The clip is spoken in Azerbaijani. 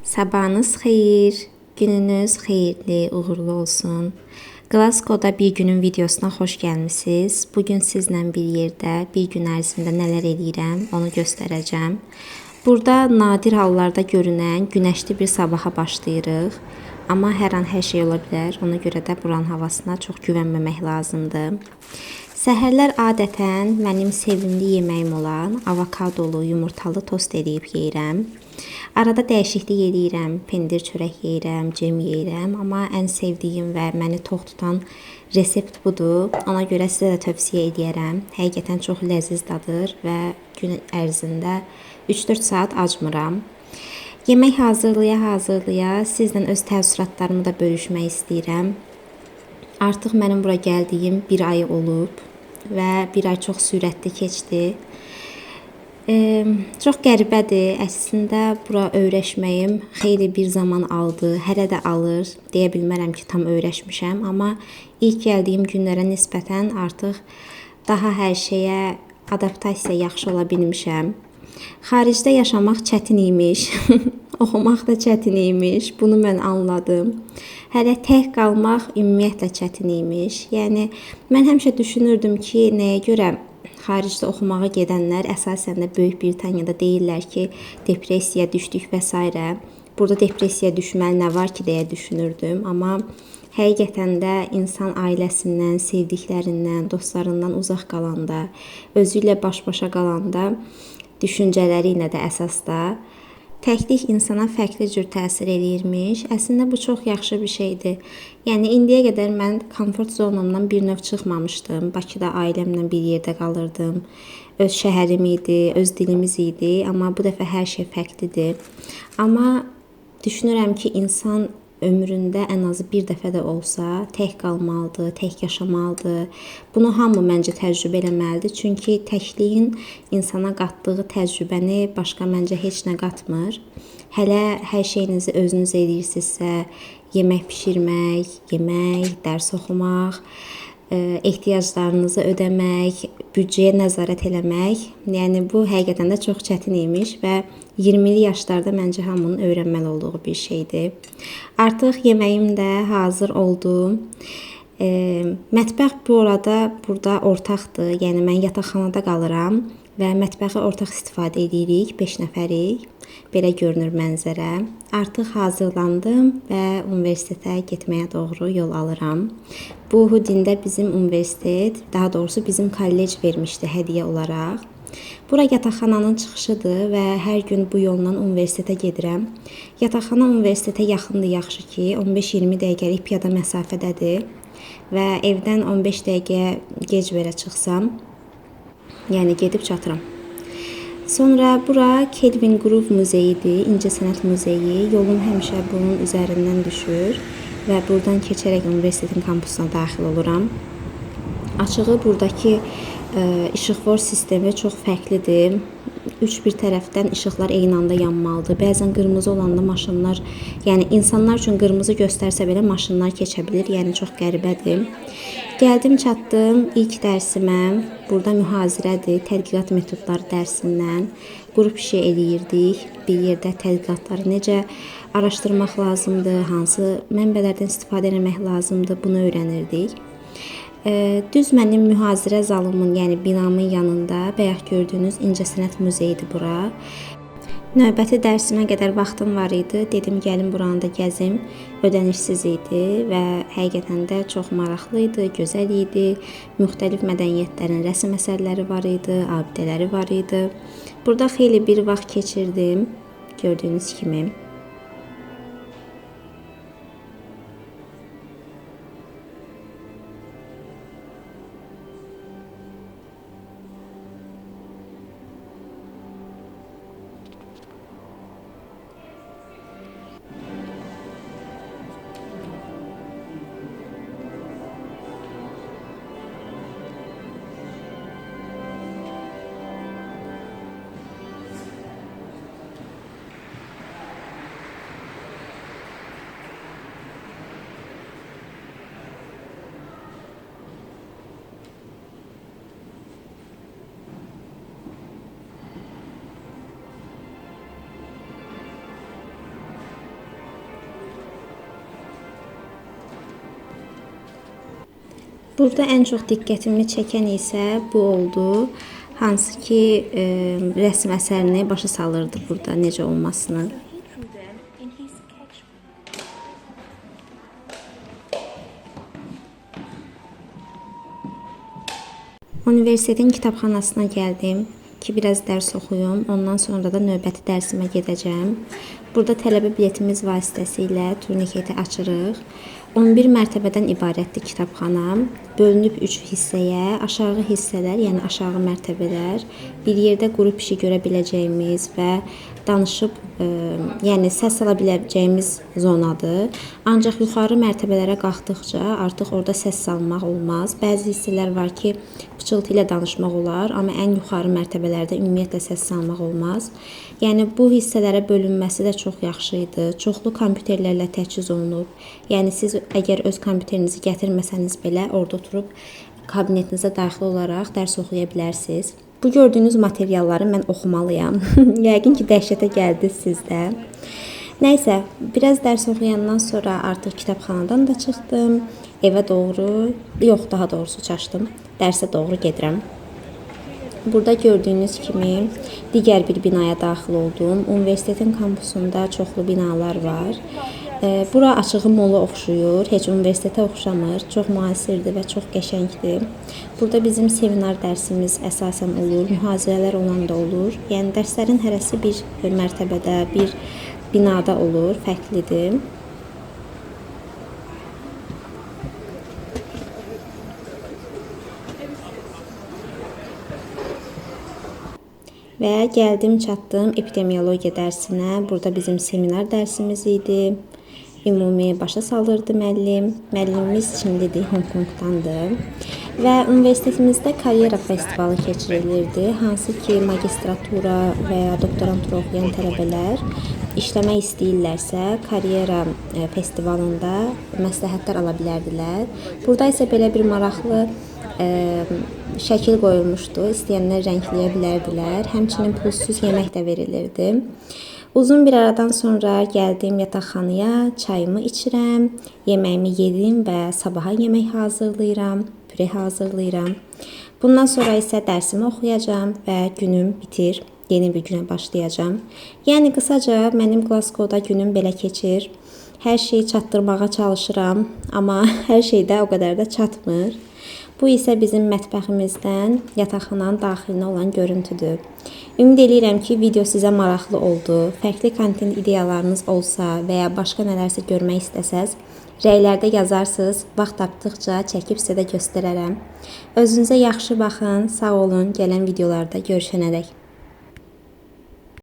Sabahınız xeyir, gününüz xeyirli, uğurlu olsun. Glasgow-da bir günün videosuna xoş gəlmisiniz. Bugün sizlə bir yerdə bir gün ərzində nələr edirəm, onu göstərəcəm. Burada nadir hallarda görünən günəşli bir sabaha başlayırıq. Amma hər an hər şey ola bilər. Ona görə də buranın havasına çox güvənməmək lazımdır. Səhərlər adətən mənim sevimli yeməyim olan avokadolu, yumurtalı tost edib yeyirəm. Arada dəyişiklik edirəm, pendir çörək yeyirəm, cem yeyirəm, amma ən sevdiyim və məni tox tutan resept budur. Ona görə sizə də tövsiyə edirəm. Həqiqətən çox ləziz dadır və gün ərzində 3-4 saat acmıram. Yemək hazırlaya sizlə öz təəssüratlarımı da bölüşmək istəyirəm. Artıq mənim bura gəldiyim bir ay olub və bir ay çox sürətli keçdi. Çox qəribədir. Əslində bura öyrəşməyim xeyli bir zaman aldı. Hələ də alır. Deyə bilmərəm ki, tam öyrəşmişəm, amma ilk gəldiyim günlərə nisbətən artıq daha hər şeyə adaptasiya yaxşı ola bilmişəm. Xaricdə yaşamaq çətin imiş. Oxumaq da çətin imiş. Bunu mən anladım. Hələ tək qalmaq ümumiyyətlə çətin imiş. Yəni mən həmişə düşünürdüm ki, nəyə görə xaricdə oxumağa gedənlər əsasən də Böyük Britaniyada deyirlər ki, depressiyaya düşdük və s. Burada depressiyaya düşməli nə var ki, deyə düşünürdüm, amma həqiqətən də insan ailəsindən, sevdiklərindən, dostlarından uzaq qalanda, özü ilə baş-başa qalanda düşüncələri ilə də əsasda təklik insana fərqli cür təsir eləyirmiş. Əslində bu çox yaxşı bir şeydir. Yəni indiyə qədər mən komfort zonamdan bir növ çıxmamışdım. Bakıda ailəmlə bir yerdə qalırdım. Öz şəhərim idi, öz dilimiz idi, amma bu dəfə hər şey fərqlidir. Amma düşünürəm ki, insan ömründə ən azı bir dəfə də olsa tək qalmalıdır, tək yaşamalıdır. Bunu hamı məncə təcrübə eləməlidir. Çünki təkliyin insana qatdığı təcrübəni başqa məncə heç nə qatmır. Hələ hər şeyinizi özünüz edirsinizsə, yemək bişirmək, yemək, dərs oxumaq, ehtiyaclarınızı ödəmək, büdcəyə nəzarət eləmək, yəni bu həqiqətən də çox çətin imiş və 20-li yaşlarda məncə hamının öyrənməli olduğu bir şeydir. Artıq yeməyim də hazır oldu. Mətbəx burada ortaqdır. Yəni mən yataqxanada qalıram və mətbəxi ortaq istifadə edirik, 5 nəfərik. Belə görünür mənzərə. Artıq hazırlandım və universitetə getməyə doğru yol alıram. Bu Hudində bizim universitet, daha doğrusu bizim kollec vermişdi hədiyyə olaraq. Bura yataqxananın çıxışıdır və hər gün bu yolla universitetə gedirəm. Yataqxana universitetə yaxındır, yaxşı ki, 15-20 dəqiqəlik piyada məsafədədir və evdən 15 dəqiqə gec verə çıxsam, yəni gedib çatıram. Sonra bura Kelvin Grove muzeyidir, İncəsənət muzeyi. Yolum həmişə bunun üzərindən düşür və buradan keçərək universitetin kampusuna daxil oluram. Açığı buradakı işıqfor sistemi çox fərqlidir. Üç bir tərəfdən işıqlar eyni anda yanmalıdır. Bəzən qırmızı olanda maşınlar, yəni insanlar üçün qırmızı göstərsə belə maşınlar keçə bilir. Yəni çox qəribədir. Gəldim, çatdım ilk dərsimə. Burada mühazirədir, tədqiqat metodları dərsindən. Qrup işi eləyirdik. Bir yerdə tədqiqatları necə araşdırmaq lazımdır, hansı mənbələrdən istifadə etmək lazımdır, bunu öyrənirdik. Düz mənim mühazirə zalımın, yəni binamın yanında bayaq gördüyünüz İncəsənət muzeyidir bura. Növbəti dərsimə qədər vaxtım var idi. Dedim gəlin buranı da gəzim. Ödənişsiz idi və həqiqətən də çox maraqlı idi, gözəl idi. Müxtəlif mədəniyyətlərin rəsm əsərləri var idi, abidələri var idi. Burada xeyli bir vaxt keçirdim, gördüyünüz kimi. Burada ən çox diqqətimi çəkən isə bu oldu. Hansı ki, rəsm əsərini başa salırdı burada necə olmasını. Universitetin kitabxanasına gəldim ki, biraz dərs oxuyum. Ondan sonra da növbəti dərsimə gedəcəm. Burada tələbə biletimiz vasitəsilə turniketi açırıq. 11 mərtəbədən ibarətdir kitabxana. Bölünüb 3 hissəyə, aşağı hissələr, yəni aşağı mərtəbələr, bir yerdə qrup işi görə biləcəyimiz və danışıb, yəni səs ala biləcəyimiz zonadır. Ancaq yuxarı mərtəbələrə qalxdıqca artıq orada səs salmaq olmaz. Bəzi hissələr var ki, pıçıltı ilə danışmaq olar, amma ən yuxarı mərtəbələrdə ümumiyyətlə səs salmaq olmaz. Yəni bu hissələrə bölünməsi də çox yaxşı idi. Çoxlu kompüterlərlə təchiz olunub. Yəni siz əgər öz kompüterinizi gətirməsəniz belə orada oturub kabinetinizə daxil olaraq dərs oxuya bilərsiniz. Bu gördüyünüz materialları mən oxumalıyam. Yəqin ki, dəhşətə gəldi sizdə. Nəysə, biraz dərs oxuyandan sonra artıq kitabxanadan da çıxdım. Evə doğru, yox, daha doğrusu çaşdım. Dərsə doğru gedirəm. Burada gördüyünüz kimi digər bir binaya daxil oldum. Universitetin kampusunda çoxlu binalar var. Bura açığı mola oxşuyur, heç universitetə oxşamır. Çox müasirdir və çox qəşəngdir. Burada bizim seminar dərsimiz əsasən olur, mühazirələr olan da olur. Yəni dərslərin hərəsi bir mərtəbədə, bir binada olur, fərqlidir. Və gəldim, çatdım epidemiologiya dərsinə. Burada bizim seminar dərsimiz idi. Ümumi başa salırdı müəllim. Müəllimimiz Çinlidir, Hong Kongdandır. Və universitetimizdə karyera festivalı keçirilirdi. Hansı ki, magistratura və ya doktorantura oxuyan tələbələr işləmək istəyirlərsə, karyera festivalında məsləhətlər ala bilərdilər. Burada isə belə bir maraqlı şəkil qoyulmuşdu. İstəyənlər rəngləyə bilərdilər. Həmçinin pulsuz yemək də verilirdi. Uzun bir aradan sonra gəldim yataqxanaya, çayımı içirəm, yeməyimi yedim və sabaha yemək hazırlayıram, püre hazırlayıram. Bundan sonra isə dərsimi oxuyacağam və günüm bitir, yeni bir günə başlayacağam. Yəni qısaca mənim Glasgow-da günüm belə keçir. Hər şeyi çatdırmağa çalışıram, amma hər şey də o qədər də çatmır. Bu isə bizim mətbəximizdən yataqxananın daxilinə olan görüntüdür. Ümid edirəm ki, video sizə maraqlı oldu. Fərqli kontent ideyalarınız olsa və ya başqa nələrsə görmək istəsəz, rəylərdə yazarsınız, vaxt tapdıqca çəkib sizə də göstərərəm. Özünüzə yaxşı baxın, sağ olun, gələn videolarda görüşənədək.